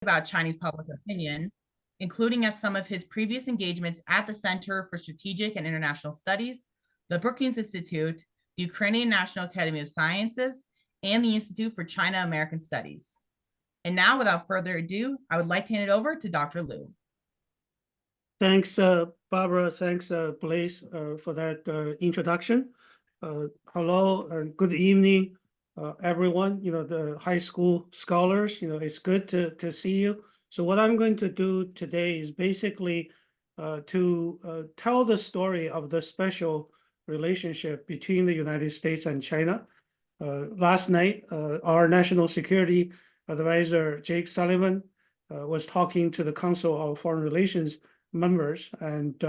about Chinese public opinion, including at some of his previous engagements at the Center for Strategic and International Studies, the Brookings Institute, the Ukrainian National Academy of Sciences, and the Institute for China-American Studies. And now, without further ado, I would like to hand it over to Dr. Liu. Thanks, Barbara. Thanks, Blaise, for that introduction. Hello and good evening, everyone. The high school scholars. It's good to see you. So what I'm going to do today is basically to tell the story of the special relationship between the United States and China. Last night, our National Security Advisor, Jake Sullivan, was talking to the Council of Foreign Relations members, and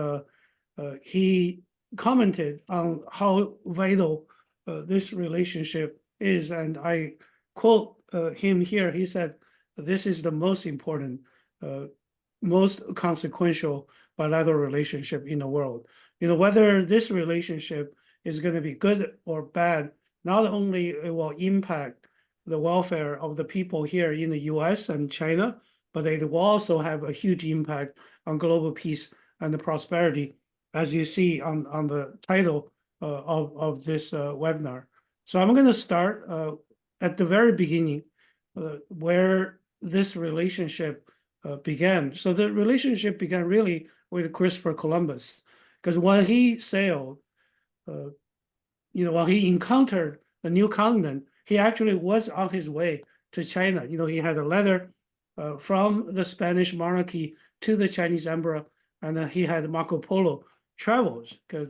he commented on how vital this relationship is. And I quote him here. He said, "This is the most important, most consequential bilateral relationship in the world. Whether this relationship is going to be good or bad, not only it will impact the welfare of the people here in the US and China, but it will also have a huge impact on global peace and the prosperity, as you see on the title of this webinar." So I'm going to start at the very beginning, where this relationship began. So the relationship began really with Christopher Columbus, because when he sailed, when he encountered the new continent, he actually was on his way to China. He had a letter from the Spanish monarchy to the Chinese emperor, and he had Marco Polo travels, because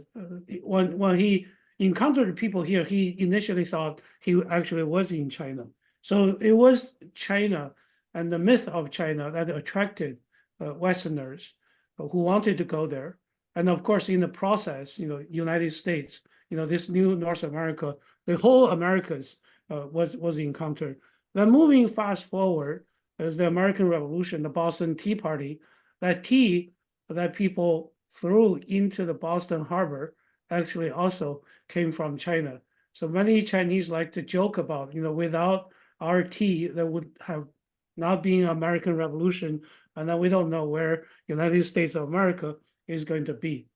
when he encountered people here, he initially thought he actually was in China. So it was China and the myth of China that attracted Westerners who wanted to go there. And of course, in the process, United States, this new North America, the whole Americas was encountered. Then moving fast forward, as the American Revolution, the Boston Tea Party, that tea that people threw into the Boston Harbor actually also came from China. So many Chinese like to joke about, without our tea, there would have not been an American Revolution, and then we don't know where United States of America is going to be.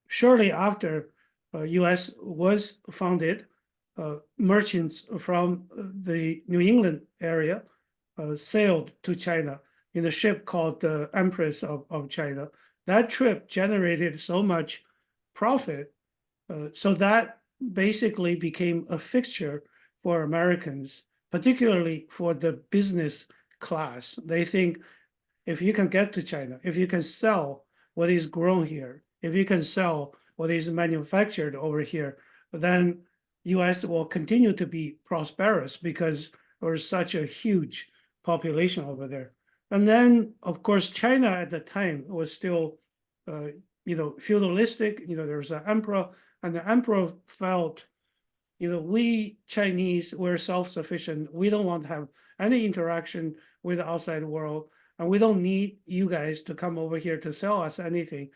Shortly after US was founded, merchants from the New England area sailed to China in a ship called the Empress of China. That trip generated so much profit, so that basically became a fixture for Americans, particularly for the business class. They think if you can get to China, if you can sell what is grown here, if you can sell what is manufactured over here, then US will continue to be prosperous because there's such a huge population over there. And then, of course, China at the time was still, feudalistic. There was an emperor, and the emperor felt, we Chinese, we're self-sufficient. We don't want to have any interaction with the outside world, and we don't need you guys to come over here to sell us anything.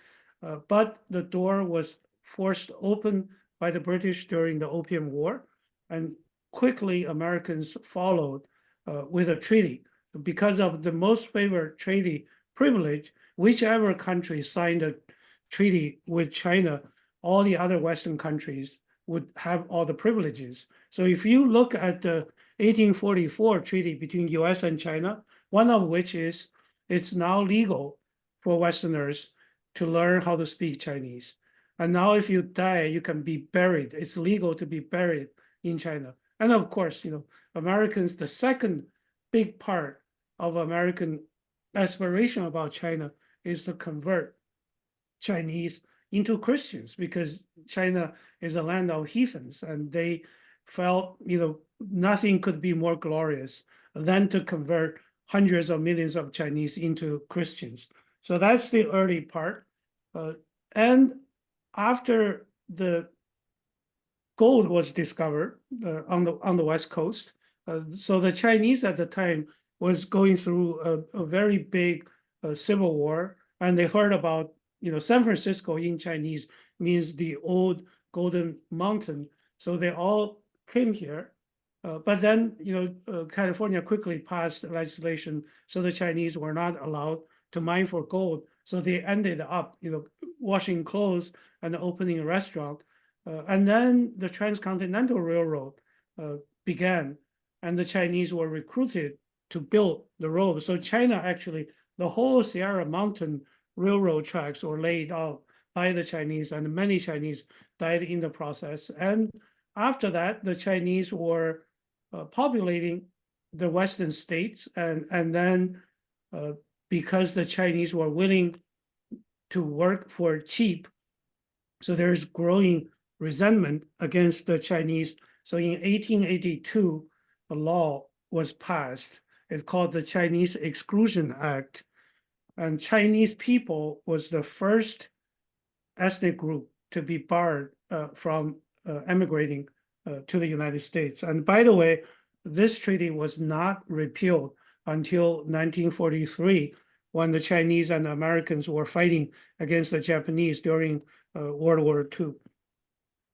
But the door was forced open by the British during the Opium War, and quickly Americans followed with a treaty. Because of the most favored treaty privilege, whichever country signed a treaty with China, all the other Western countries would have all the privileges. So if you look at the 1844 treaty between US and China, one of which is it's now legal for Westerners to learn how to speak Chinese. And now if you die, you can be buried. It's legal to be buried in China. And of course, Americans, the second big part of American aspiration about China is to convert Chinese into Christians, because China is a land of heathens, and they felt, nothing could be more glorious than to convert hundreds of millions of Chinese into Christians. So that's the early part. And after the gold was discovered on the West Coast, so the Chinese at the time was going through a very big civil war, and they heard about, San Francisco in Chinese means the old Golden Mountain. So they all came here, But then, California quickly passed legislation so the Chinese were not allowed to mine for gold. So they ended up, washing clothes and opening a restaurant. And then the Transcontinental Railroad began, and the Chinese were recruited to build the road. So China actually, the whole Sierra Mountain railroad tracks were laid out by the Chinese, and many Chinese died in the process. And after that, the Chinese were populating the Western states, and then because the Chinese were willing to work for cheap, so there's growing resentment against the Chinese. So in 1882, a law was passed. It's called the Chinese Exclusion Act, and Chinese people was the first ethnic group to be barred from emigrating to the United States. And by the way, this treaty was not repealed until 1943, when the Chinese and the Americans were fighting against the Japanese during World War II.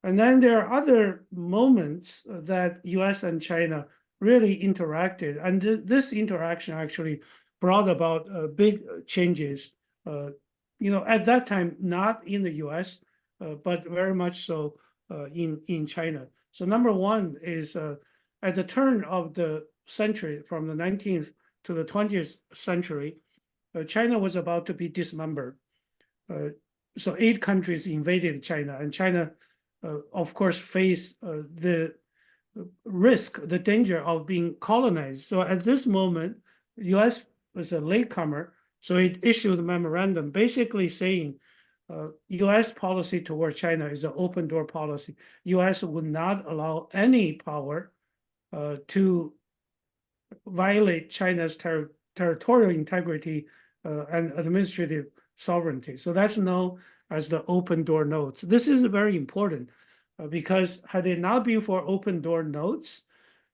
And then there are other moments that US and China really interacted. And this interaction actually brought about big changes, at that time, not in the US, but very much so in China. So number one is at the turn of the century, from the 19th to the 20th century, China was about to be dismembered. So 8 countries invaded China, and China, of course, faced the risk, the danger of being colonized. So at this moment, US was a latecomer, so it issued a memorandum basically saying US policy towards China is an open door policy. US would not allow any power to violate China's territorial integrity and administrative sovereignty. So that's known as the open door notes. This is very important because had it not been for open door notes,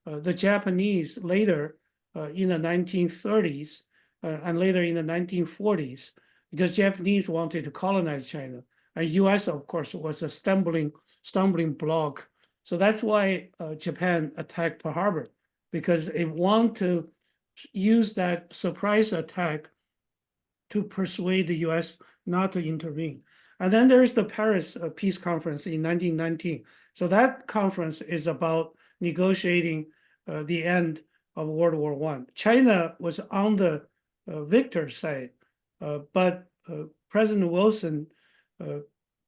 the Japanese later in the 1930s and later in the 1940s, because Japanese wanted to colonize China, and US, of course, was a stumbling block. So that's why Japan attacked Pearl Harbor, because it wanted to use that surprise attack to persuade the US not to intervene. And then there is the Paris Peace Conference in 1919. So that conference is about negotiating the end of World War I. China was on the victor side, but President Wilson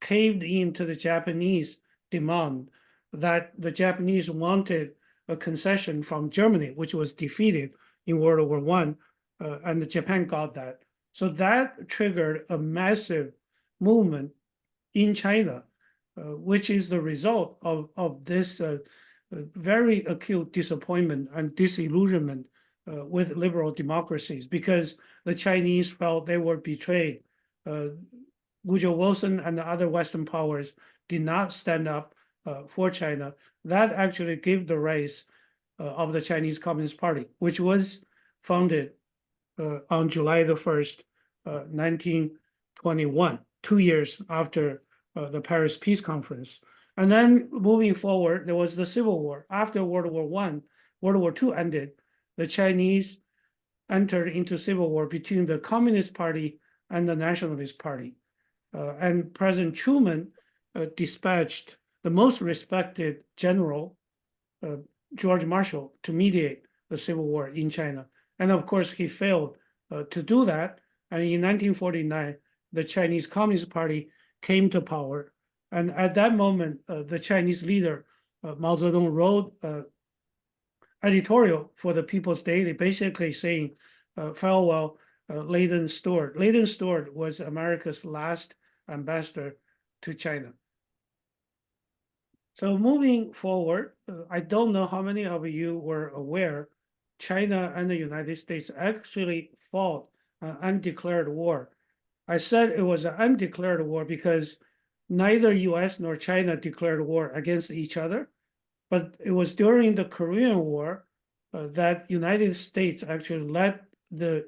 caved into the Japanese demand that the Japanese wanted a concession from Germany, which was defeated in World War I, and Japan got that. So that triggered a massive movement in China, which is the result of this very acute disappointment and disillusionment with liberal democracies, because the Chinese felt they were betrayed. Woodrow Wilson and the other Western powers did not stand up for China. That actually gave the rise of the Chinese Communist Party, which was founded on July the 1st, 1921, 2 years after the Paris Peace Conference. And then moving forward, there was the Civil War. After World War I, World War II ended, the Chinese entered into civil war between the Communist Party and the Nationalist Party. And President Truman dispatched the most respected general, George Marshall, to mediate the civil war in China. And of course, he failed to do that. And in 1949, the Chinese Communist Party came to power. And at that moment, the Chinese leader, Mao Zedong, wrote an editorial for the People's Daily, basically saying, farewell, Leighton Stewart. Leighton Stewart was America's last ambassador to China. So moving forward, I don't know how many of you were aware, China and the United States actually fought an undeclared war. I said it was an undeclared war because neither US nor China declared war against each other, but it was during the Korean War that United States actually led the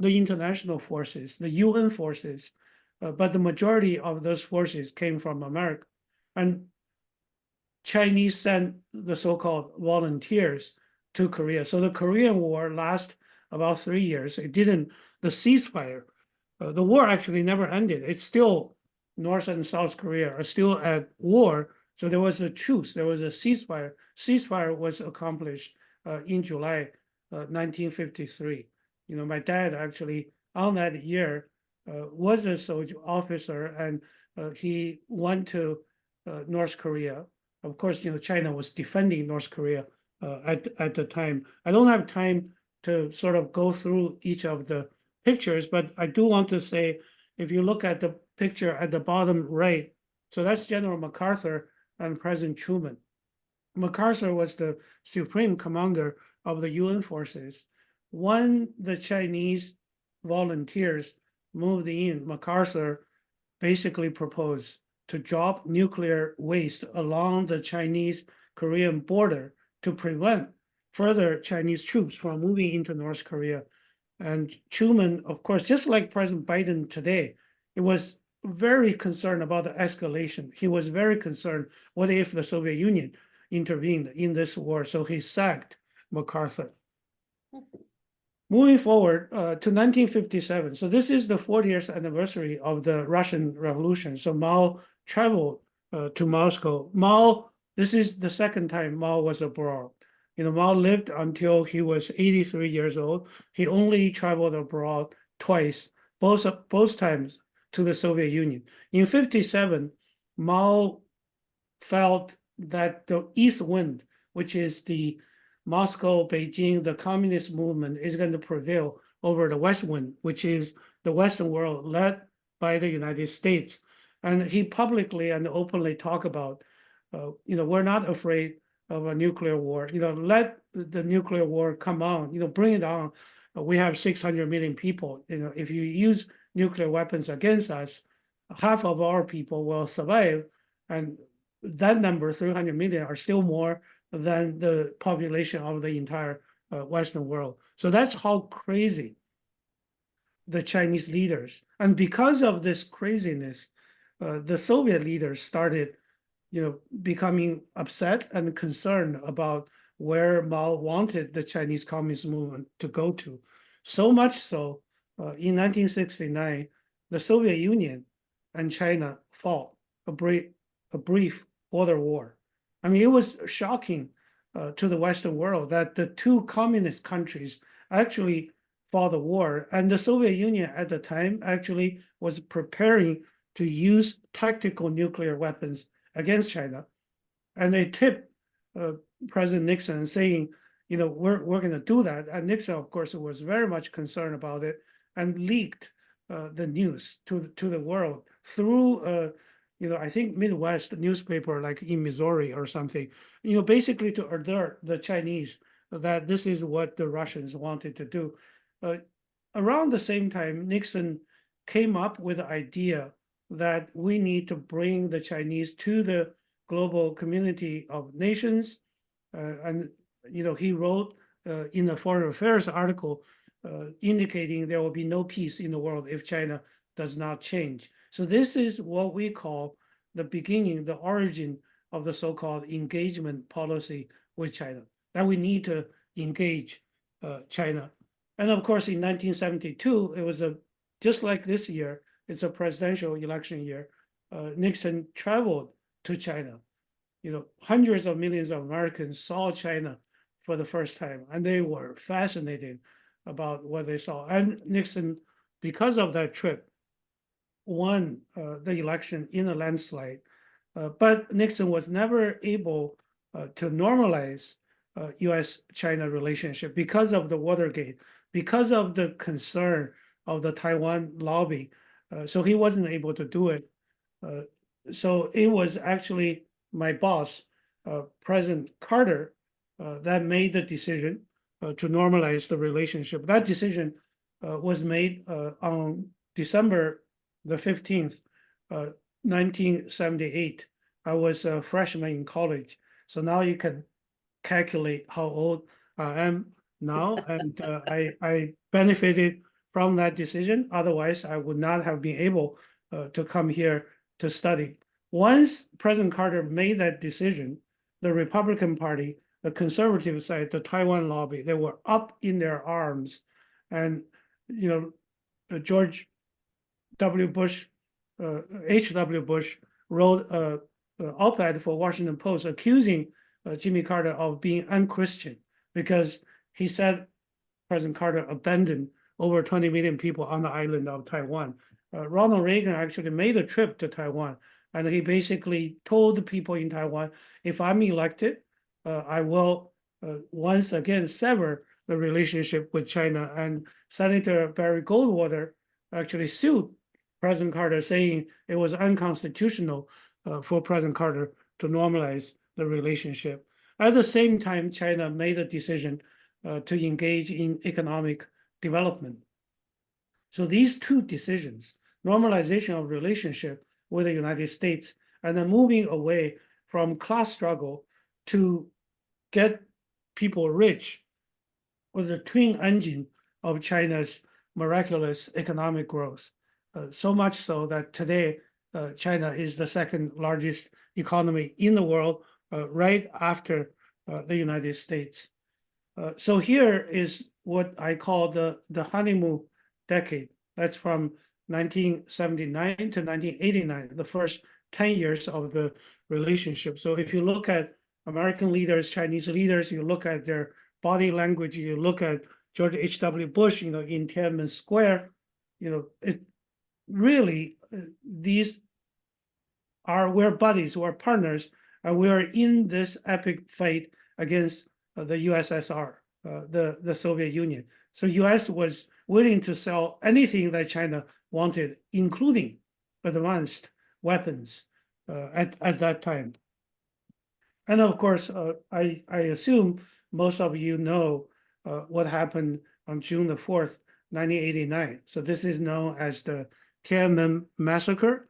international forces, the UN forces, but the majority of those forces came from America. And Chinese sent the so-called volunteers to Korea. So the Korean War lasted about 3 years. It didn't, the ceasefire, the war actually never ended. It's still, North and South Korea are still at war. So there was a truce, there was a ceasefire. Ceasefire was accomplished in July 1953. My dad actually on that year was a soldier officer, and he went to North Korea. Of course, China was defending North Korea at the time. I don't have time to sort of go through each of the pictures, but I do want to say, if you look at the picture at the bottom right, so that's General MacArthur and President Truman. MacArthur was the supreme commander of the UN forces. When the Chinese volunteers moved in, MacArthur basically proposed to drop nuclear waste along the Chinese-Korean border to prevent further Chinese troops from moving into North Korea. And Truman, of course, just like President Biden today, it was very concerned about the escalation. He was very concerned, what if the Soviet Union intervened in this war? So he sacked MacArthur. Moving forward to 1957. So this is the 40th anniversary of the Russian Revolution. So Mao traveled to Moscow. This is the second time Mao was abroad. Mao lived until he was 83 years old. He only traveled abroad twice, both times to the Soviet Union. In 57, Mao felt that the east wind, which is the Moscow, Beijing, the communist movement, is going to prevail over the west wind, which is the Western world led by the United States. And he publicly and openly talked about, we're not afraid of a nuclear war. Let the nuclear war come on. Bring it on. We have 600 million people. If you use nuclear weapons against us, half of our people will survive, and that number, 300 million, are still more than the population of the entire Western world. So that's how crazy the Chinese leaders. And because of this craziness, the Soviet leaders started, becoming upset and concerned about where Mao wanted the Chinese Communist movement to go to. So much so, in 1969, the Soviet Union and China fought a brief border war. I mean, it was shocking to the Western world that the two communist countries actually fought the war. And the Soviet Union at the time actually was preparing to use tactical nuclear weapons against China. And they tipped President Nixon saying, we're going to do that. And Nixon, of course, was very much concerned about it and leaked the news to the world through I think Midwest newspaper like in Missouri or something, basically to alert the Chinese that this is what the Russians wanted to do. Around the same time, Nixon came up with the idea that we need to bring the Chinese to the global community of nations. And he wrote in the Foreign Affairs article indicating there will be no peace in the world if China does not change. So this is what we call the beginning, the origin of the so-called engagement policy with China, that we need to engage China. And of course, in 1972, it was just like this year, it's a presidential election year. Nixon traveled to China. Hundreds of millions of Americans saw China for the first time, and they were fascinated about what they saw. And Nixon, because of that trip, won the election in a landslide. But Nixon was never able to normalize US-China relationship because of the Watergate, because of the concern of the Taiwan lobby. So he wasn't able to do it. So it was actually my boss, President Carter, that made the decision to normalize the relationship. That decision was made on December the 15th, 1978. I was a freshman in college. So now you can calculate how old I am now. And I benefited from that decision. Otherwise, I would not have been able to come here to study. Once President Carter made that decision, the Republican Party, the conservative side, the Taiwan lobby, they were up in their arms. And, George W. Bush, H.W. Bush wrote an op-ed for Washington Post accusing Jimmy Carter of being unchristian because he said President Carter abandoned over 20 million people on the island of Taiwan. Ronald Reagan actually made a trip to Taiwan, and he basically told the people in Taiwan, if I'm elected, I will once again sever the relationship with China. And Senator Barry Goldwater actually sued President Carter, saying it was unconstitutional for President Carter to normalize the relationship. At the same time, China made a decision to engage in economic development. So these two decisions, normalization of relationship with the United States and then moving away from class struggle to get people rich, was the twin engine of China's miraculous economic growth. So much so that today, China is the second largest economy in the world, right after the United States. So here is what I call the honeymoon decade. That's from 1979 to 1989, the first 10 years of the relationship. So if you look at American leaders, Chinese leaders, you look at their body language, you look at George H.W. Bush, in Tiananmen Square, it really, we're buddies, we're partners, and we are in this epic fight against the USSR, the Soviet Union. So US was willing to sell anything that China wanted, including advanced weapons at that time. And of course, I assume most of you know what happened on June the 4th, 1989. So this is known as the Tiananmen Massacre.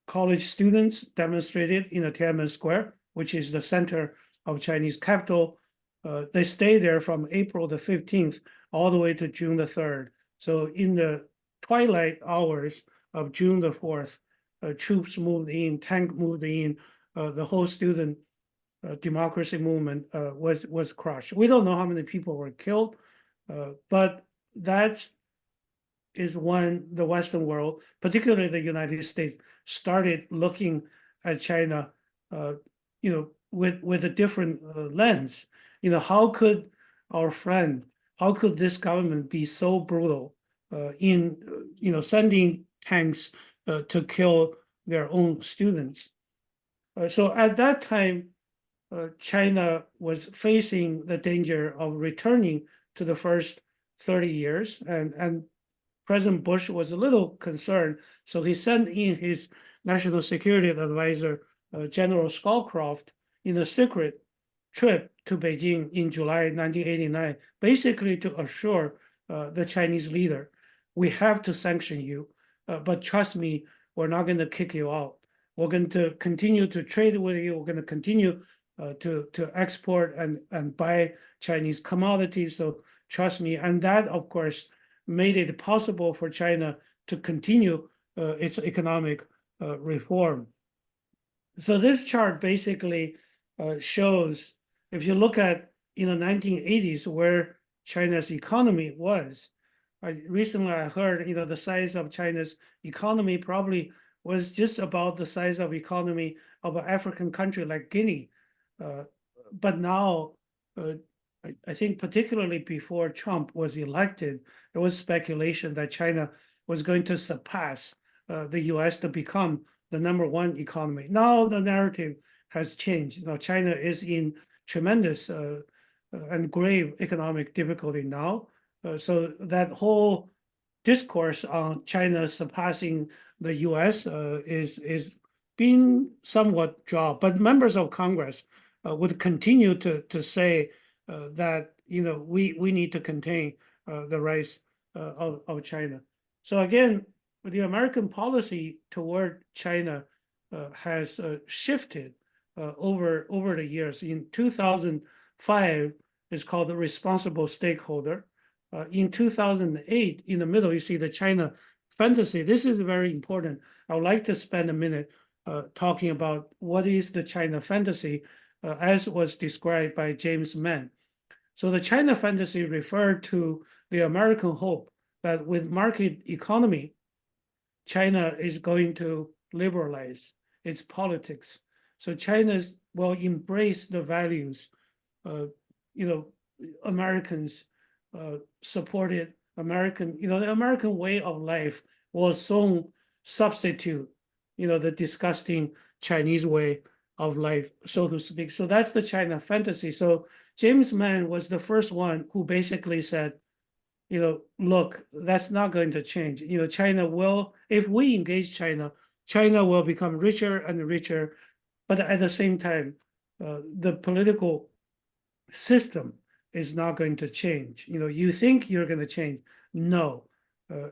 College students demonstrated in the Tiananmen Square, which is the center of Chinese capital. They stayed there from April the 15th all the way to June the 3rd. So in the twilight hours of June the 4th, troops moved in, tank moved in, the whole student democracy movement was crushed. We don't know how many people were killed, but that is when the Western world, particularly the United States, started looking at China, with a different lens. How could how could this government be so brutal in, sending tanks to kill their own students? So at that time, China was facing the danger of returning to the first 30 years, and President Bush was a little concerned, so he sent in his national security advisor, General Scowcroft, in a secret trip to Beijing in July 1989, basically to assure the Chinese leader, we have to sanction you, but trust me, we're not going to kick you out. We're going to continue to trade with you. We're going to continue to export and buy Chinese commodities. So trust me. And that, of course, made it possible for China to continue its economic reform. So this chart basically shows, if you look at in the 1980s where China's economy was, recently I heard the size of China's economy probably was just about the size of economy of an African country like Guinea. But now, I think particularly before Trump was elected, there was speculation that China was going to surpass the US to become the #1 economy. Now the narrative has changed. China is in tremendous and grave economic difficulty now. So that whole discourse on China surpassing the US is being somewhat dropped. But members of Congress would continue to say that we need to contain the rise of China. So again, the American policy toward China has shifted over the years. In 2005, it's called the responsible stakeholder. In 2008, in the middle, you see the China fantasy. This is very important. I would like to spend a minute talking about what is the China fantasy, as was described by James Mann. So the China fantasy referred to the American hope that with market economy, China is going to liberalize its politics. So China will embrace the values, uh, you know, Americans supported American, the American way of life will soon substitute, the disgusting Chinese way of life, so to speak. So that's the China fantasy. So James Mann was the first one who basically said, look, that's not going to change. China will, if we engage China, China will become richer and richer. But at the same time, the political system is not going to change. You think you're going to change. No.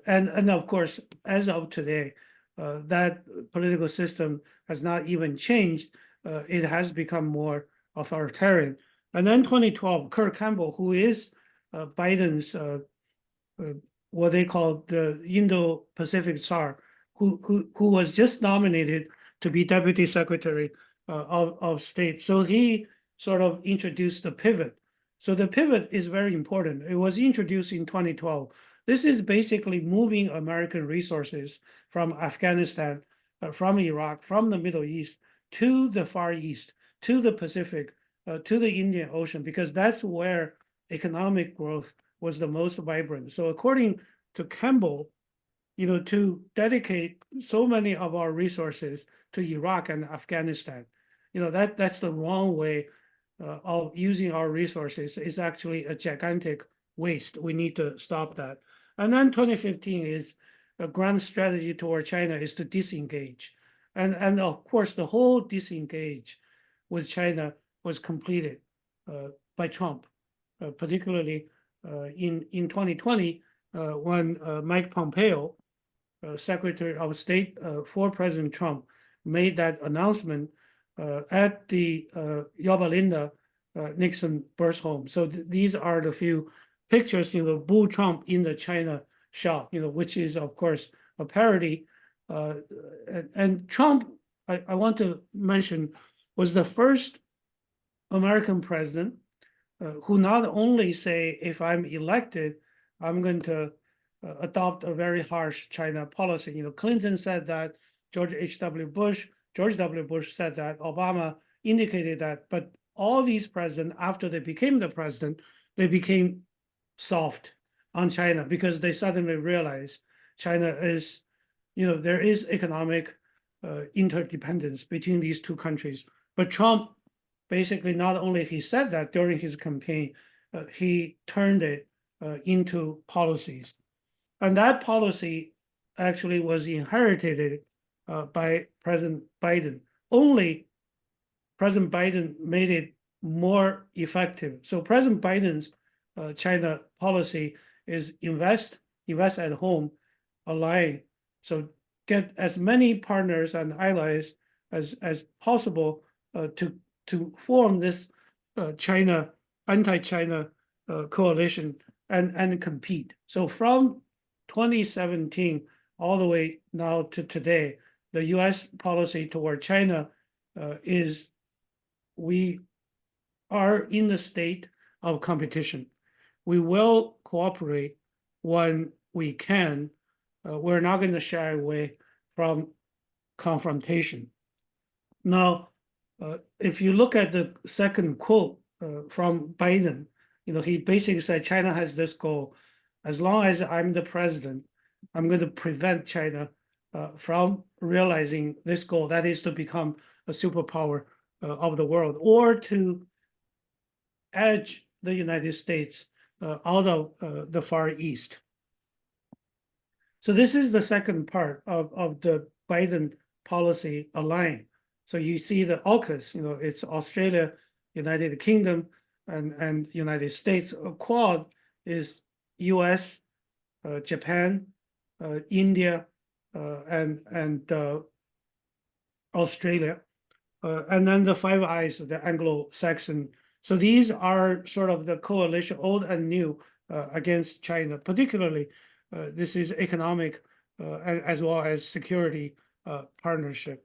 And of course, as of today, that political system has not even changed. It has become more authoritarian. And then 2012, Kurt Campbell, who is Biden's what they call the Indo-Pacific Tsar, who was just nominated to be Deputy Secretary of State. So he sort of introduced the pivot. So the pivot is very important. It was introduced in 2012. This is basically moving American resources from Afghanistan, from Iraq, from the Middle East to the Far East, to the Pacific, to the Indian Ocean, because that's where economic growth was the most vibrant. So according to Campbell, to dedicate so many of our resources to Iraq and Afghanistan, that's the wrong way of using our resources. Is actually a gigantic waste. We need to stop that. And then 2015 is a grand strategy toward China is to disengage. And of course, the whole disengage with China was completed by Trump, particularly in 2020, when Mike Pompeo, Secretary of State for President Trump, made that announcement at the Yorba Linda Nixon birth home. So these are the few pictures, Boo Trump in the China shop, which is of course a parody. And Trump, I want to mention, was the first American president who not only say, if I'm elected, I'm going to adopt a very harsh China policy. Clinton said that, George W. Bush said that, Obama indicated that, but all these presidents, after they became the president, they became soft on China because they suddenly realized China is, there is economic interdependence between these two countries. But Trump basically, not only he said that during his campaign, he turned it into policies. And that policy actually was inherited by President Biden. Only President Biden made it more effective. So President Biden's China policy is invest at home, align. So get as many partners and allies as possible to form this China anti-China coalition and compete. So from 2017 all the way now to today, the U.S. policy toward China is we are in the state of competition. We will cooperate when we can. We're not going to shy away from confrontation. Now, if you look at the second quote from Biden, he basically said China has this goal. As long as I'm the president, I'm going to prevent China from realizing this goal, that is to become a superpower of the world, or to edge the United States out of the Far East. So this is the second part of the Biden policy align. So you see the AUKUS, it's Australia, United Kingdom, and United States. Quad is US, Japan, India, and Australia. And then the Five Eyes, the Anglo-Saxon. So these are sort of the coalition, old and new, against China. Particularly, this is economic as well as security partnership.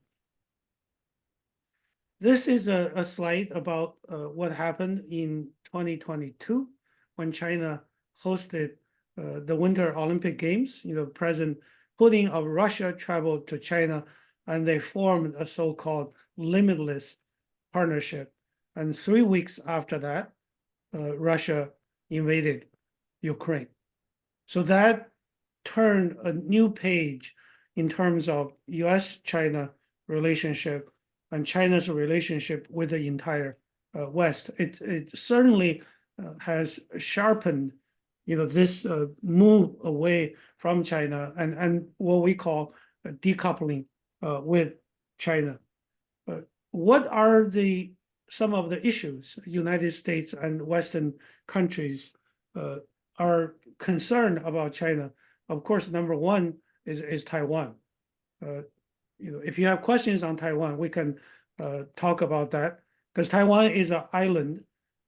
This is a slide about what happened in 2022 when China hosted the Winter Olympic Games. President Putin of Russia traveled to China and they formed a so-called limitless partnership. And 3 weeks after that, Russia invaded Ukraine. So that turned a new page in terms of US-China relationship and China's relationship with the entire West. It certainly has sharpened, this move away from China and what we call decoupling with China. What are some of the issues United States and Western countries are concerned about China? Of course, number one is Taiwan. If you have questions on Taiwan, we can talk about that because Taiwan is an island.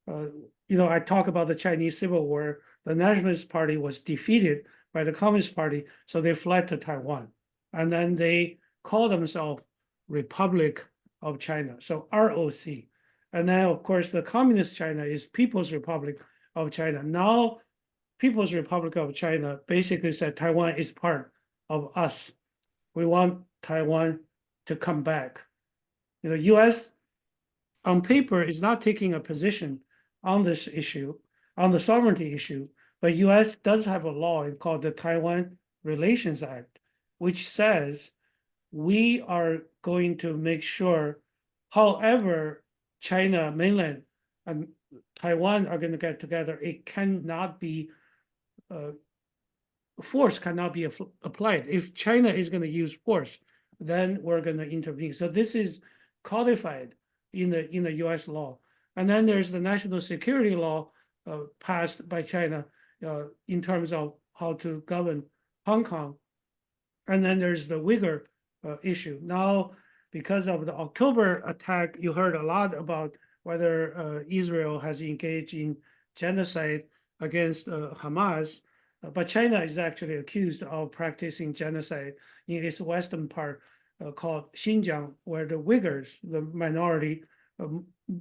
I talk about the Chinese Civil War. The Nationalist Party was defeated by the Communist Party, so they fled to Taiwan, and then they call themselves Republic of China, so ROC. And then, of course, the Communist China is People's Republic of China. Now, People's Republic of China basically said Taiwan is part of us. We want Taiwan to come back. The US on paper is not taking a position on this issue, on the sovereignty issue, but US does have a law called the Taiwan Relations Act, which says we are going to make sure, however China mainland and Taiwan are going to get together, it cannot be force cannot be applied. If China is going to use force, then we're going to intervene. So this is codified in the U.S. law. And then there's the national security law passed by China in terms of how to govern Hong Kong. And then there's the Uyghur issue. Now, because of the October attack, you heard a lot about whether Israel has engaged in genocide against Hamas. But China is actually accused of practicing genocide in its western part called Xinjiang, where the Uyghurs, the minority,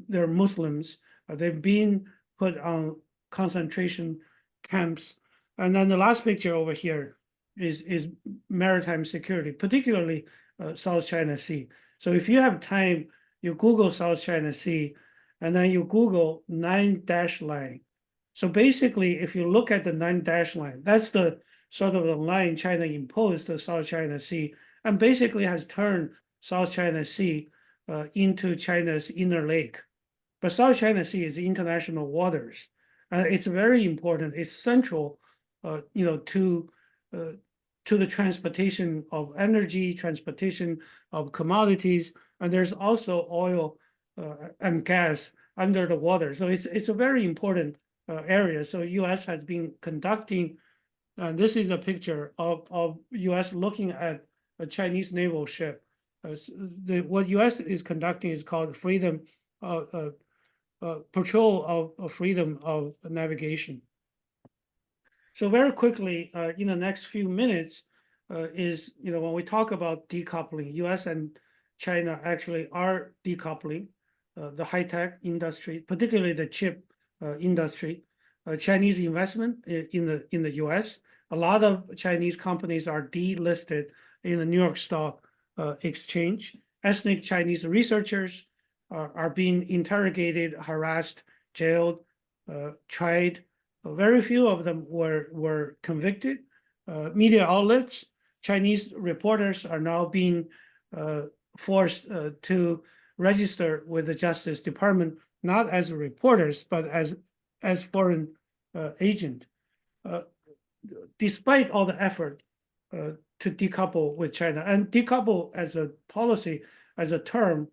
they're Muslims, they've been put on concentration camps. And then the last picture over here is maritime security, particularly South China Sea. So if you have time, you Google South China Sea, and then you Google 9-dash line. So basically, if you look at the 9-dash line, that's the sort of the line China imposed to South China Sea, and basically has turned South China Sea into China's inner lake. But South China Sea is international waters. It's very important. It's central, to the transportation of energy, transportation of commodities, and there's also oil and gas under the water. So it's a very important area. So U.S. has been conducting, this is a picture of U.S. looking at a Chinese naval ship. What U.S. is conducting is called freedom, patrol of freedom of navigation. So very quickly, in the next few minutes, is, when we talk about decoupling, U.S. and China actually are decoupling the high-tech industry, particularly the chip industry. Chinese investment in the U.S. A lot of Chinese companies are delisted in the New York Stock Exchange. Ethnic Chinese researchers are being interrogated, harassed, jailed, tried. Very few of them were convicted. Media outlets, Chinese reporters are now being forced to register with the Justice Department, not as reporters, but as foreign agent. Despite all the effort to decouple with China, and decouple as a policy, as a term,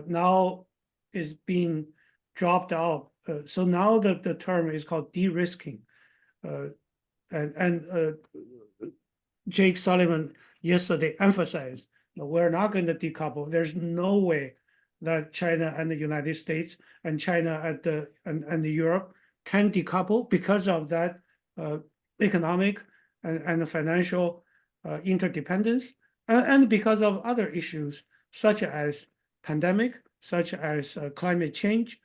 now is being dropped out. So now the term is called de-risking. And Jake Sullivan yesterday emphasized that we're not going to decouple. There's no way that China and the United States and China and the Europe can decouple because of that economic and financial interdependence, and because of other issues such as pandemic, such as climate change,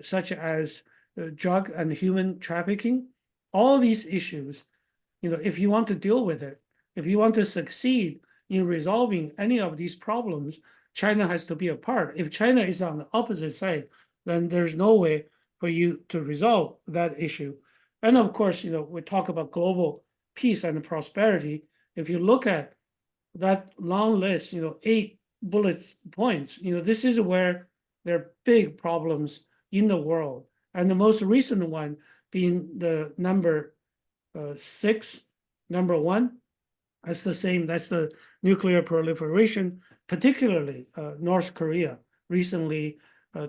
such as drug and human trafficking. All these issues, if you want to deal with it, if you want to succeed in resolving any of these problems, China has to be a part. If China is on the opposite side, then there's no way for you to resolve that issue. And of course, we talk about global peace and prosperity. If you look at that long list, 8 bullet points, this is where there are big problems in the world. And the most recent one being the number 6, number 1, that's the same, that's the nuclear proliferation, particularly North Korea recently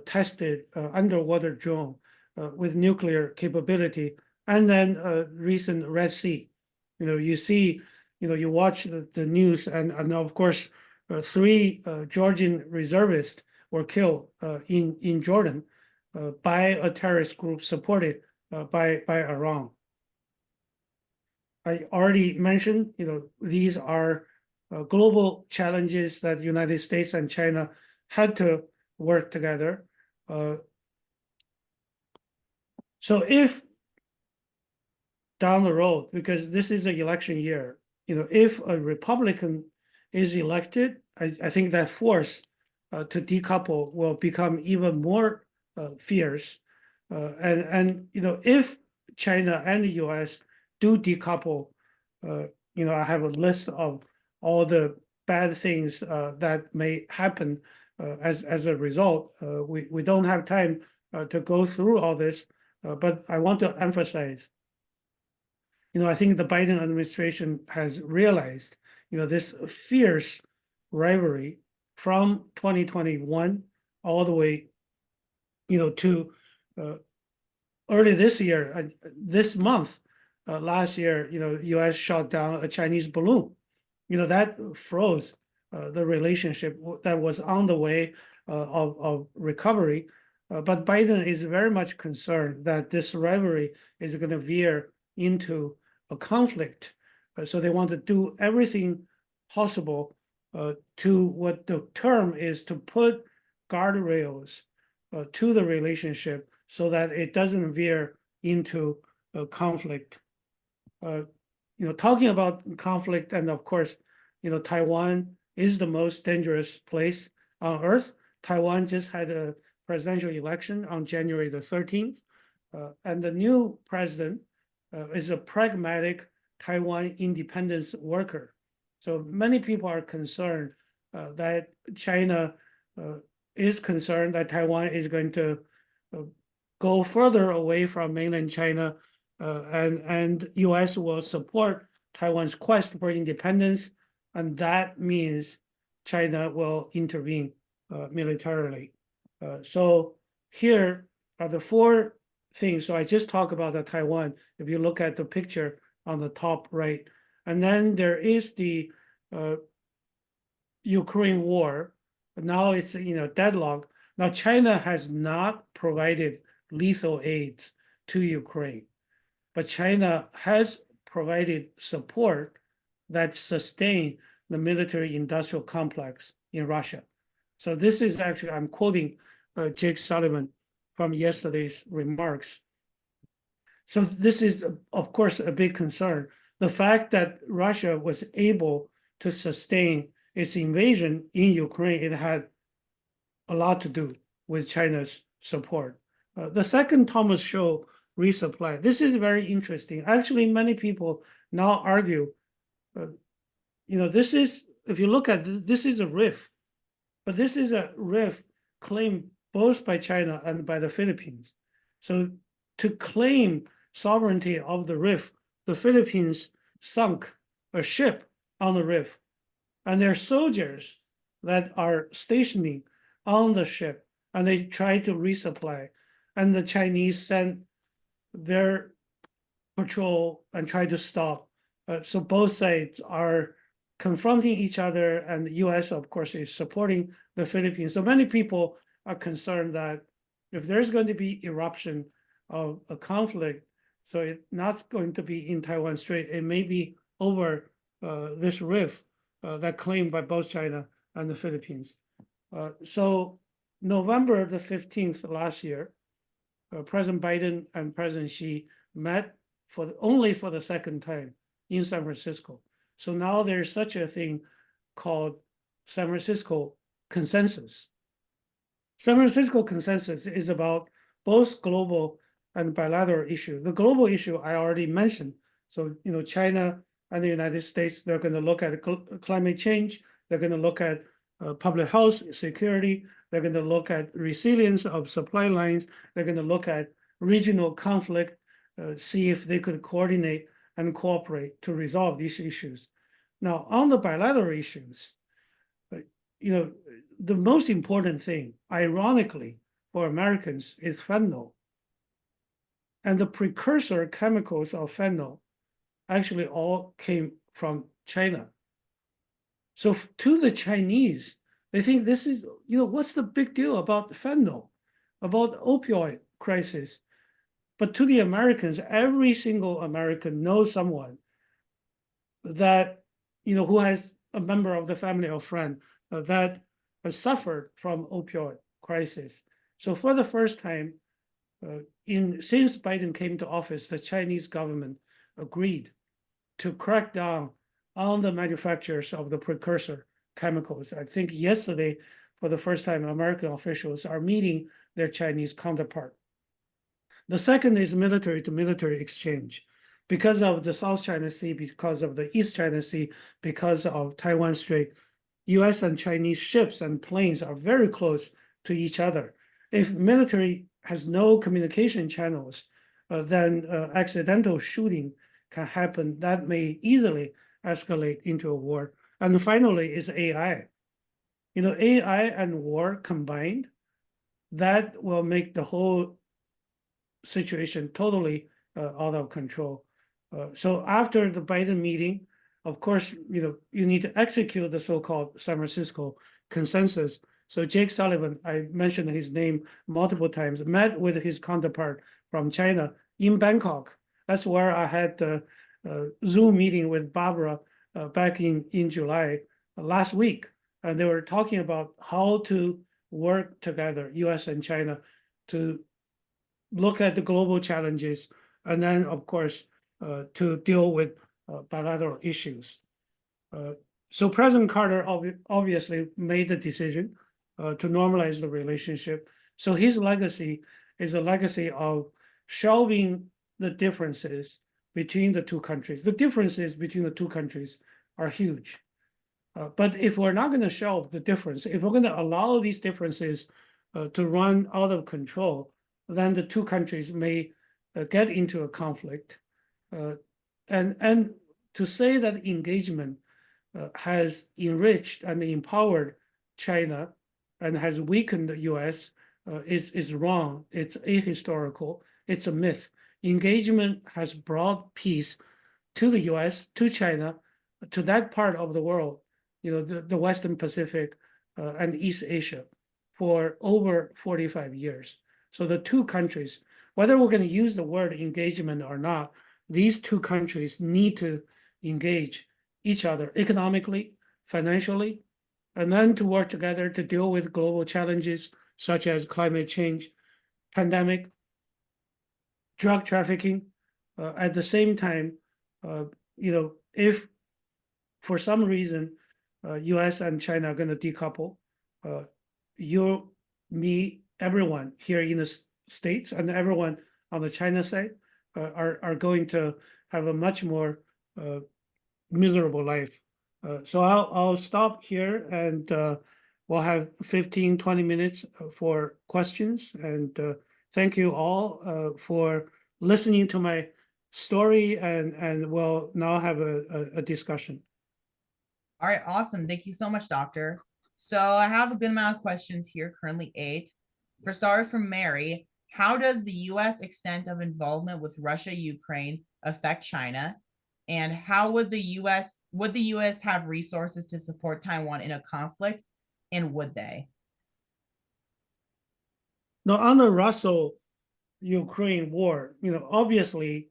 tested underwater drone with nuclear capability, and then recent Red Sea. You see, you watch the news, and of course, 3 Georgian reservists were killed in Jordan by a terrorist group supported by Iran. I already mentioned, these are global challenges that the United States and China had to work together. So if down the road, because this is an election year, if a Republican is elected, I think that force to decouple will become even more fierce. And if China and the US do decouple, I have a list of all the bad things that may happen as a result. We don't have time to go through all this, but I want to emphasize, I think the Biden administration has realized, this fierce rivalry from 2021 all the way, to early this year, this month, last year, U.S. shot down a Chinese balloon. That froze the relationship that was on the way of recovery. But Biden is very much concerned that this rivalry is going to veer into a conflict. So they want to do everything possible to what the term is to put guardrails to the relationship so that it doesn't veer into a conflict. Talking about conflict, and of course, Taiwan is the most dangerous place on earth. Taiwan just had a presidential election on January the 13th, and the new president is a pragmatic Taiwan independence worker. So many people are concerned that China is concerned that Taiwan is going to go further away from mainland China, and US will support Taiwan's quest for independence, and that means China will intervene militarily. So here are the 4 things. So I just talked about the Taiwan, if you look at the picture on the top right. And then there is the Ukraine war. Now it's deadlock. Now China has not provided lethal aids to Ukraine, but China has provided support that sustain the military industrial complex in Russia. So this is actually, I'm quoting Jake Sullivan from yesterday's remarks. So this is, of course, a big concern. The fact that Russia was able to sustain its invasion in Ukraine, it had a lot to do with China's support. The second Thomas Show resupply, this is very interesting. Actually, many people now argue, this is, if you look at this is a rift, but this is a rift claimed both by China and by the Philippines. So to claim sovereignty of the rift, the Philippines sunk a ship on the rift, and there are soldiers that are stationing on the ship, and they try to resupply, and the Chinese send their patrol and try to stop. So both sides are confronting each other, and the US, of course, is supporting the Philippines. So many people are concerned that if there's going to be eruption of a conflict, so it's not going to be in Taiwan Strait, it may be over this rift that claimed by both China and the Philippines. So November the 15th last year, President Biden and President Xi met only for the second time in San Francisco. So now there's such a thing called San Francisco Consensus. San Francisco Consensus is about both global and bilateral issues. The global issue I already mentioned. So, China and the United States, they're going to look at climate change. They're going to look at public health, security. They're going to look at resilience of supply lines. They're going to look at regional conflict, see if they could coordinate and cooperate to resolve these issues. Now, on the bilateral issues, the most important thing, ironically, for Americans is fentanyl. And the precursor chemicals of fentanyl actually all came from China. So to the Chinese, they think this is, what's the big deal about fentanyl, about opioid crisis? But to the Americans, every single American knows someone that, who has a member of the family or friend that has suffered from opioid crisis. So for the first time, since Biden came to office, the Chinese government agreed to crack down on the manufacturers of the precursor chemicals. I think yesterday, for the first time, American officials are meeting their Chinese counterpart. The second is military to military exchange. Because of the South China Sea, because of the East China Sea, because of Taiwan Strait, US and Chinese ships and planes are very close to each other. If the military has no communication channels, then accidental shooting can happen. That may easily escalate into a war. And finally is AI. AI and war combined, that will make the whole situation totally out of control. So after the Biden meeting, of course, you need to execute the so-called San Francisco Consensus. So Jake Sullivan, I mentioned his name multiple times, met with his counterpart from China in Bangkok. That's where I had a Zoom meeting with Barbara back in July last week. And they were talking about how to work together, US and China, to look at the global challenges, and then, of course, to deal with bilateral issues. So President Carter obviously made the decision to normalize the relationship. So his legacy is a legacy of shelving the differences between the two countries. The differences between the two countries are huge. But if we're not going to shelve the difference, if we're going to allow these differences to run out of control, then the two countries may get into a conflict. And to say that engagement has enriched and empowered China and has weakened the US is wrong. It's ahistorical. It's a myth. Engagement has brought peace to the US, to China, to that part of the world, the Western Pacific and East Asia for over 45 years. So the two countries, whether we're going to use the word engagement or not, these two countries need to engage each other economically, financially, and then to work together to deal with global challenges such as climate change, pandemic, drug trafficking. At the same time, if for some reason US and China are going to decouple, me, everyone here in the States and everyone on the China side are going to have a much more miserable life. So I'll stop here, and we'll have 15, 20 minutes for questions. And thank you all for listening to my story, and we'll now have a discussion. All right, awesome. Thank you so much, Doctor. So I have a good amount of questions here, currently 8. For starters, from Mary, how does the U.S. extent of involvement with Russia, Ukraine affect China? And how would the U.S. have resources to support Taiwan in a conflict? And would they? Now, on the Russo-Ukraine war, obviously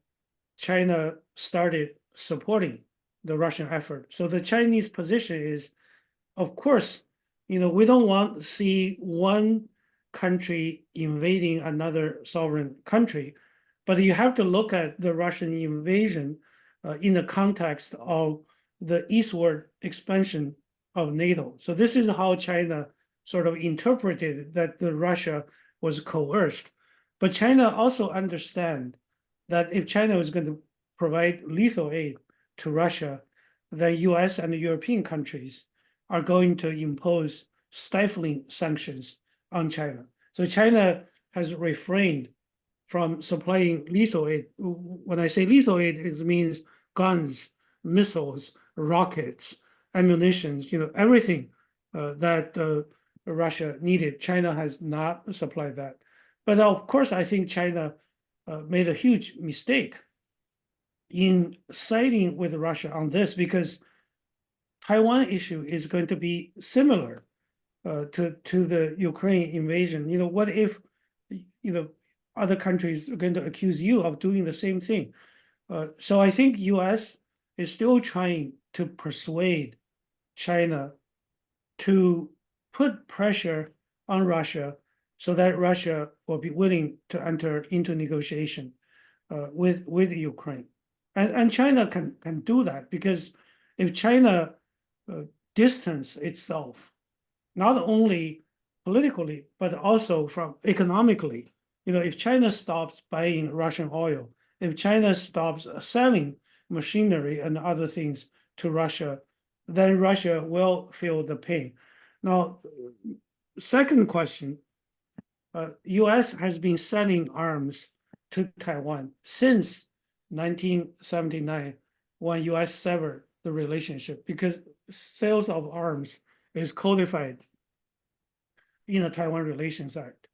China started supporting the Russian effort. So the Chinese position is, of course, we don't want to see one country invading another sovereign country, but you have to look at the Russian invasion in the context of the eastward expansion of NATO. So this is how China sort of interpreted that the Russia was coerced. But China also understand that if China was going to provide lethal aid to Russia, the US and the European countries are going to impose stifling sanctions on China. So China has refrained from supplying lethal aid. When I say lethal aid, it means guns, missiles, rockets, ammunitions, everything that Russia needed. China has not supplied that. But of course, I think China made a huge mistake in siding with Russia on this, because Taiwan issue is going to be similar to the Ukraine invasion. What if other countries are going to accuse you of doing the same thing? So I think US is still trying to persuade China to put pressure on Russia so that Russia will be willing to enter into negotiation with Ukraine. And China can do that, because if China distance itself, not only politically, but also from economically, if China stops buying Russian oil, if China stops selling machinery and other things to Russia, then Russia will feel the pain. Now, second question, US has been selling arms to Taiwan since 1979, when US severed the relationship, because sales of arms is codified in the Taiwan Relations Act.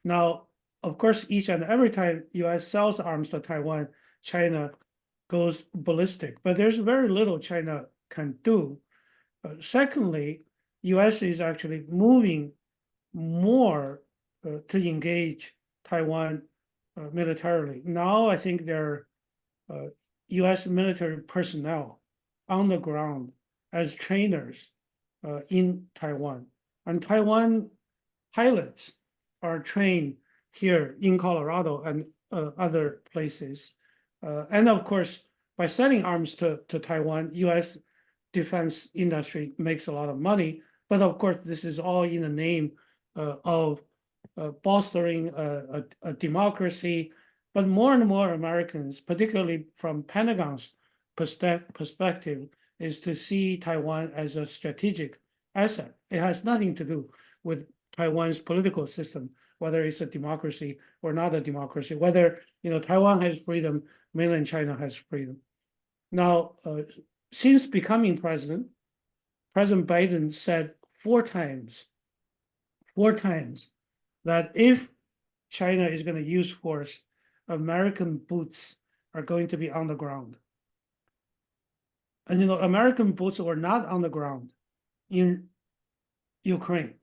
Now, of course, each and every time US sells arms to Taiwan, China goes ballistic, but there's very little China can do. Secondly, US is actually moving more to engage Taiwan militarily. Now, I think there are US military personnel on the ground as trainers in Taiwan. And Taiwan pilots are trained here in Colorado and other places. And of course, by selling arms to Taiwan, US defense industry makes a lot of money. But of course, this is all in the name of bolstering a democracy. But more and more Americans, particularly from Pentagon's perspective, is to see Taiwan as a strategic asset. It has nothing to do with Taiwan's political system, whether it's a democracy or not a democracy, whether Taiwan has freedom, mainland China has freedom. Now, since becoming president, President Biden said four times that if China is going to use force, American boots are going to be on the ground. And American boots were not on the ground in Ukraine.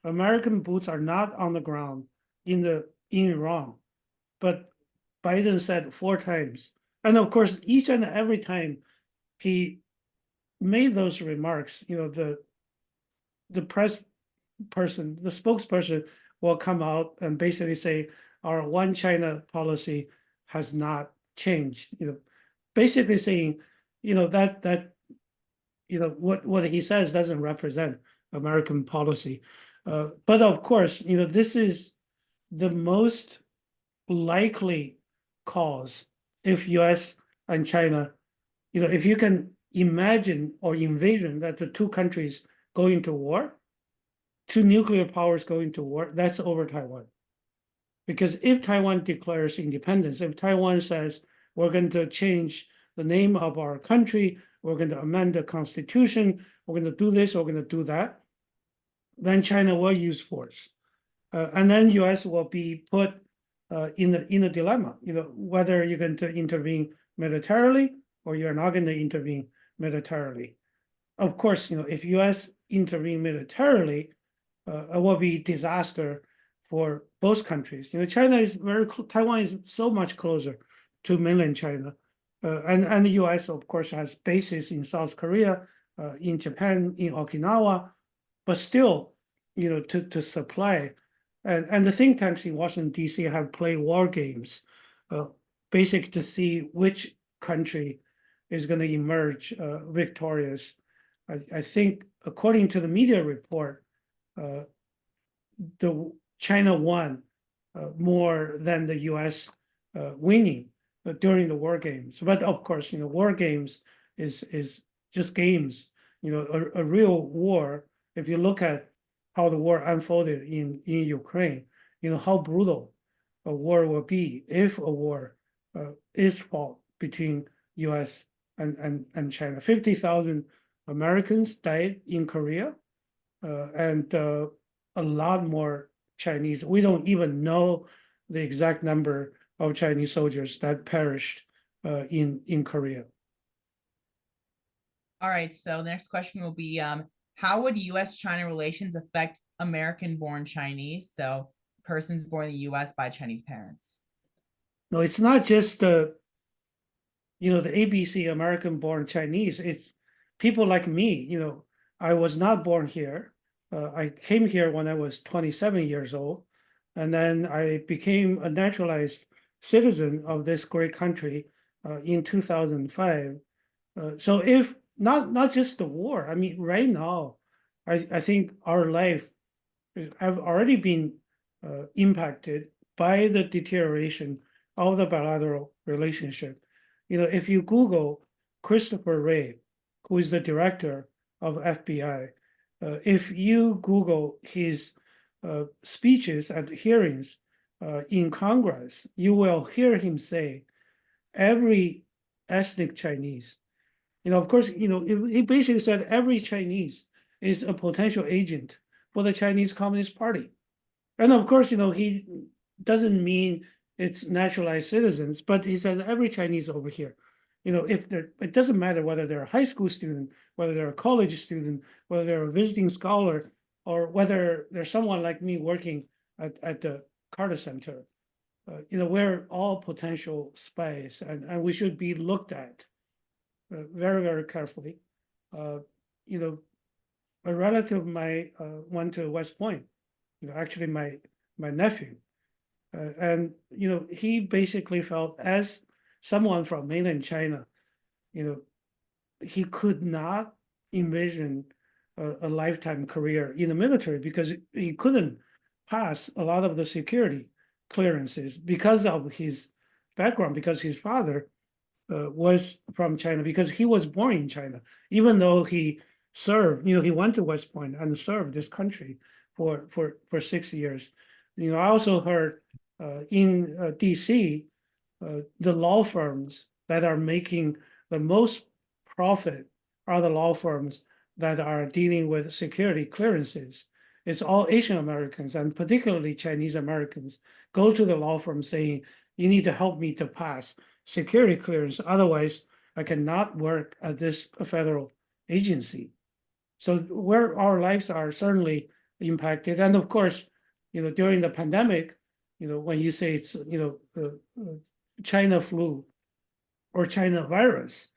American boots are not on the ground in Iran. But Biden said four times. And of course, each and every time he made those remarks, the press person, the spokesperson will come out and basically say, our one China policy has not changed. Basically saying, that what he says doesn't represent American policy. But of course, this is the most likely cause if US and China, if you can imagine or envision that the two countries go into war, two nuclear powers go into war, that's over Taiwan. Because if Taiwan declares independence, if Taiwan says we're going to change the name of our country, we're going to amend the constitution, we're going to do this, we're going to do that, then China will use force. And then US will be put in a dilemma, whether you're going to intervene militarily or you're not going to intervene militarily. Of course, if US intervene militarily, it will be disaster for both countries. Taiwan is so much closer to mainland China. And the US, of course, has bases in South Korea, in Japan, in Okinawa, but still, to supply And the think tanks in Washington, D.C. have played war games, basic to see which country is going to emerge victorious. I think, according to the media report, the China won more than the U.S. Winning during the war games. But of course, war games is just games. A real war. If you look at how the war unfolded in Ukraine, how brutal a war will be if a war is fought between U.S. and China. 50,000 Americans died in Korea, and a lot more Chinese. We don't even know the exact number of Chinese soldiers that perished in Korea. All right, so the next question will be, how would U.S.-China relations affect American-born Chinese, so persons born in the U.S. by Chinese parents? No, it's not just the ABC American-born Chinese. It's people like me. I was not born here. I came here when I was 27 years old, and then I became a naturalized citizen of this great country in 2005. So if not just the war, I mean, right now, I think our life have already been impacted by the deterioration of the bilateral relationship. If you Google Christopher Wray, who is the director of FBI, if you Google his speeches at hearings in Congress, you will hear him say every ethnic Chinese. Of course, he basically said every Chinese is a potential agent for the Chinese Communist Party. And of course, he doesn't mean it's naturalized citizens, but he said every Chinese over here. If it doesn't matter whether they're a high school student, whether they're a college student, whether they're a visiting scholar, or whether they're someone like me working at the Carter Center. We're all potential spies, and we should be looked at very, very carefully. A relative of mine went to West Point. Actually, my nephew, and he basically felt, as someone from mainland China, he could not envision a lifetime career in the military because he couldn't pass a lot of the security clearances because of his background, because his father was from China, because he was born in China, even though he served, he went to West Point and served this country for 6 years. I also heard in DC, the law firms that are making the most profit are the law firms that are dealing with security clearances. It's all Asian Americans, and particularly Chinese Americans, go to the law firm saying, you need to help me to pass security clearance. Otherwise, I cannot work at this federal agency. So where our lives are certainly impacted. And of course, during the pandemic, when you say it's, China flu or China virus,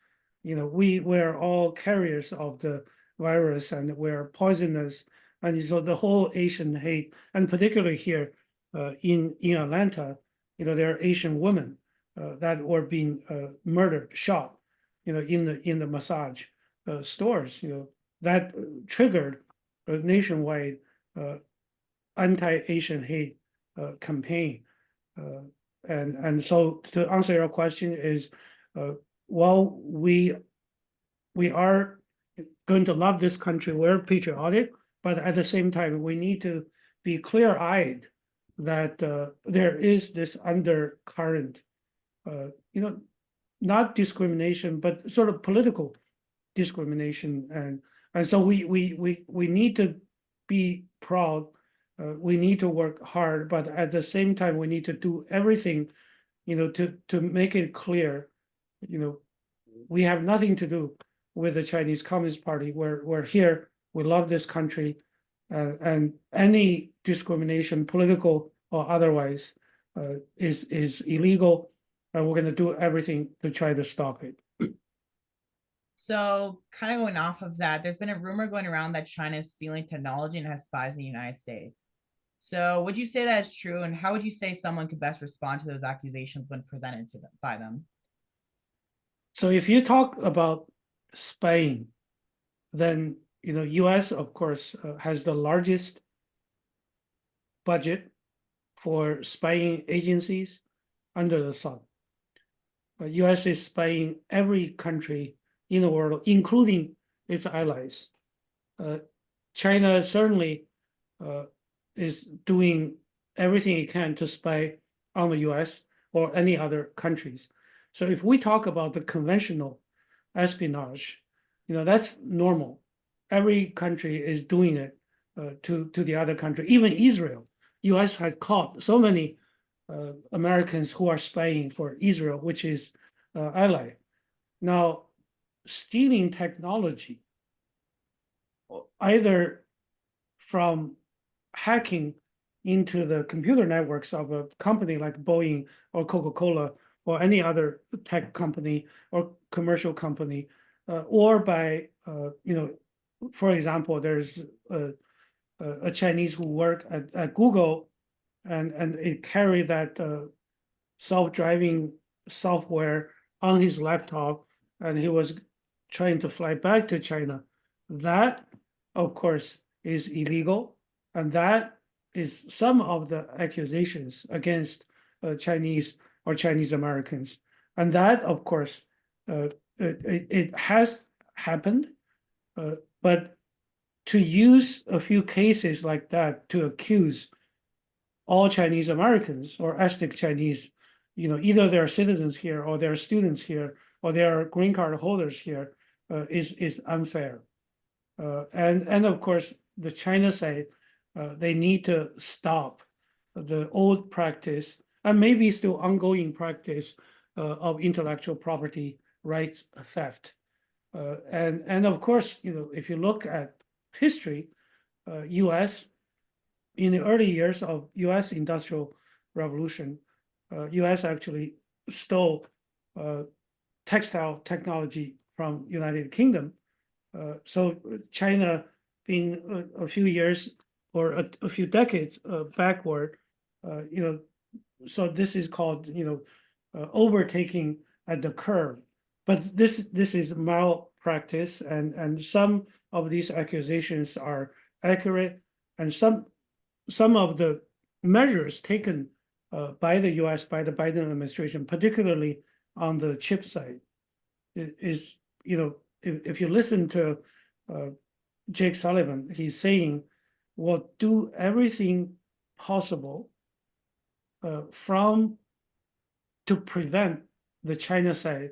we're all carriers of the virus, and we're poisonous. And so the whole Asian hate, and particularly here in Atlanta, there are Asian women that were being murdered, shot, in the massage stores, that triggered a nationwide anti-Asian hate campaign. And so to answer your question is, while we are going to love this country, we're patriotic, but at the same time, we need to be clear-eyed that there is this undercurrent, not discrimination, but sort of political discrimination. And so we need to be proud. We need to work hard, but at the same time, we need to do everything, to make it clear, we have nothing to do with the Chinese Communist Party. We're here. We love this country, and any discrimination, political or otherwise, is illegal, and we're going to do everything to try to stop it. So kind of going off of that, there's been a rumor going around that China is stealing technology and has spies in the United States. So would you say that is true? And how would you say someone could best respond to those accusations when presented to them by them? So if you talk about spying, then U.S. of course has the largest budget for spying agencies under the sun. U.S. is spying every country in the world, including its allies. China certainly is doing everything it can to spy on the U.S. or any other countries. So if we talk about the conventional espionage, that's normal. Every country is doing it to the other country. Even Israel, U.S. has caught so many Americans who are spying for Israel, which is ally. Now, stealing technology, either from hacking into the computer networks of a company like Boeing or Coca-Cola or any other tech company or commercial company, or by, for example, there's a Chinese who work at Google and it carried that self-driving software on his laptop, and he was trying to fly back to China. That, of course, is illegal, and that is some of the accusations against Chinese or Chinese Americans. And that, of course, it has happened, but to use a few cases like that to accuse all Chinese Americans or ethnic Chinese, either they're citizens here or they're students here or they're green card holders here, is unfair. And of course, the China side, they need to stop the old practice and maybe still ongoing practice of intellectual property rights theft. And of course, if you look at history, U.S. in the early years of U.S. Industrial Revolution, U.S. actually stole textile technology from United Kingdom. So China, being a few years or a few decades backward, so this is called overtaking at the curve. But this is malpractice, and some of these accusations are accurate, and some of the measures taken by the U.S. by the Biden administration, particularly on the chip side, is if you listen to Jake Sullivan, he's saying we'll do everything possible to prevent the China side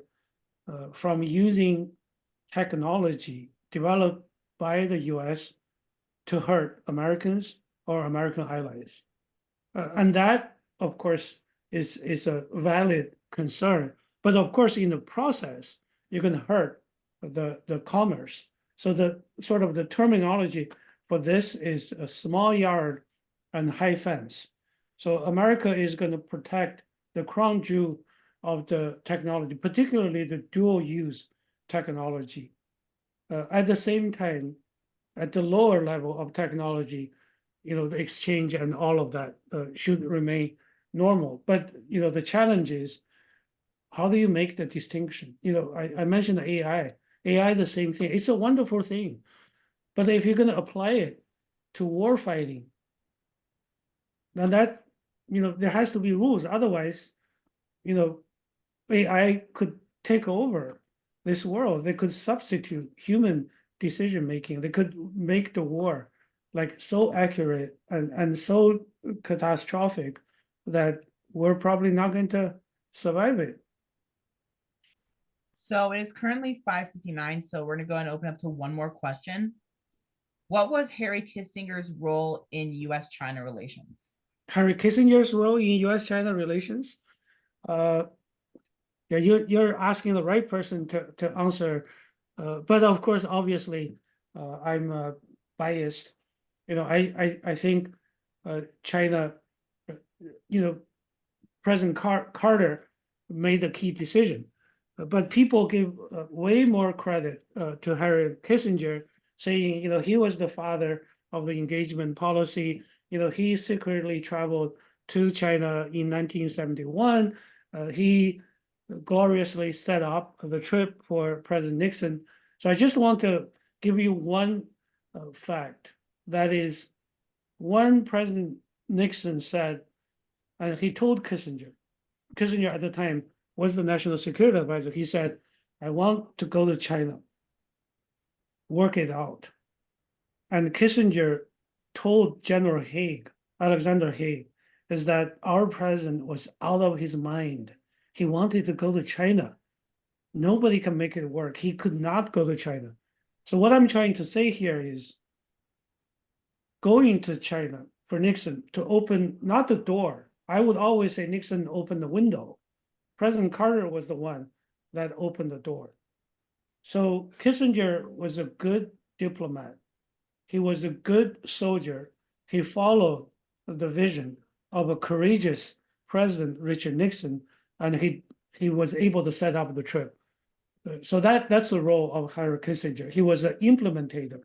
from using technology developed by the U.S. to hurt Americans or American allies. And that, of course, is a valid concern. But of course, in the process, you're going to hurt the commerce. So the sort of the terminology for this is a small yard and high fence. So America is going to protect the crown jewel of the technology, particularly the dual use technology. At the same time, at the lower level of technology, the exchange and all of that should remain normal. But the challenge is, how do you make the distinction? I mentioned AI. AI, the same thing. It's a wonderful thing, but if you're going to apply it to war fighting, then that there has to be rules. Otherwise, AI could take over this world. They could substitute human decision making. They could make the war like so accurate and so catastrophic that we're probably not going to survive it. So it is currently 5:59, so we're going to go and open up to one more question. What was Harry Kissinger's role in U.S.-China relations? Henry Kissinger's role in U.S.-China relations? Yeah, you're asking the right person to answer. But of course, obviously, I'm biased. I think China, President Carter made the key decision. But people give way more credit to Harry Kissinger, saying, he was the father of the engagement policy. he secretly traveled to China in 1971. He gloriously set up the trip for President Nixon. So I just want to give you one fact. That is, when President Nixon said, and he told Kissinger at the time was the national security advisor, he said, I want to go to China, work it out. And Kissinger told General Haig, Alexander Haig, is that our president was out of his mind. He wanted to go to China. Nobody can make it work. He could not go to China. So what I'm trying to say here is going to China for Nixon to open, not the door. I would always say Nixon opened the window. President Carter was the one that opened the door. So Kissinger was a good diplomat. He was a good soldier. He followed the vision of a courageous President Richard Nixon, and he was able to set up the trip. So that's the role of Henry Kissinger. He was an implementator.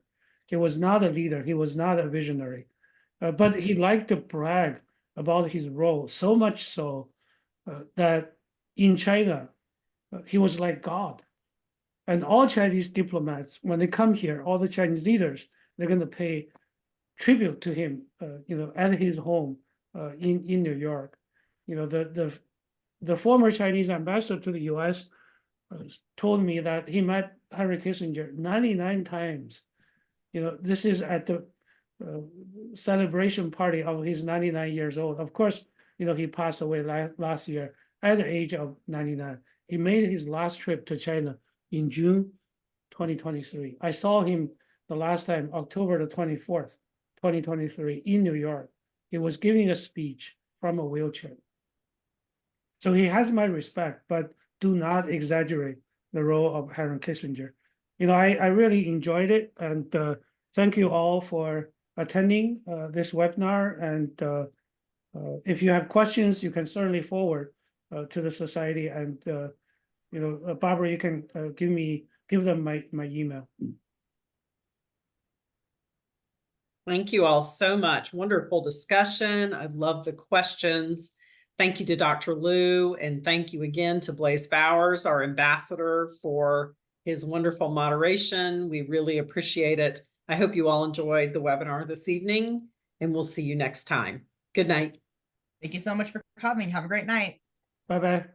He was not a leader. He was not a visionary, but he liked to brag about his role, so much so that in China, he was like God. And all Chinese diplomats, when they come here, all the Chinese leaders, they're going to pay tribute to him, at his home in New York. The former Chinese ambassador to the U.S. Told me that he met Henry Kissinger 99 times. This is at the celebration party of his 99 years old. Of course, he passed away last year at the age of 99. He made his last trip to China in June 2023. I saw him the last time, October the 24th, 2023, in New York. He was giving a speech from a wheelchair. So he has my respect, but do not exaggerate the role of Henry Kissinger. I really enjoyed it, and thank you all for attending this webinar. And if you have questions, you can certainly forward to the society. And Barbara, you can give them my email. Thank you all so much. Wonderful discussion. I love the questions. Thank you to Dr. Liu, and thank you again to Blaise Bowers, our ambassador, for his wonderful moderation. We really appreciate it. I hope you all enjoyed the webinar this evening, and we'll see you next time. Good night. Thank you so much for coming. Have a great night. Bye-bye.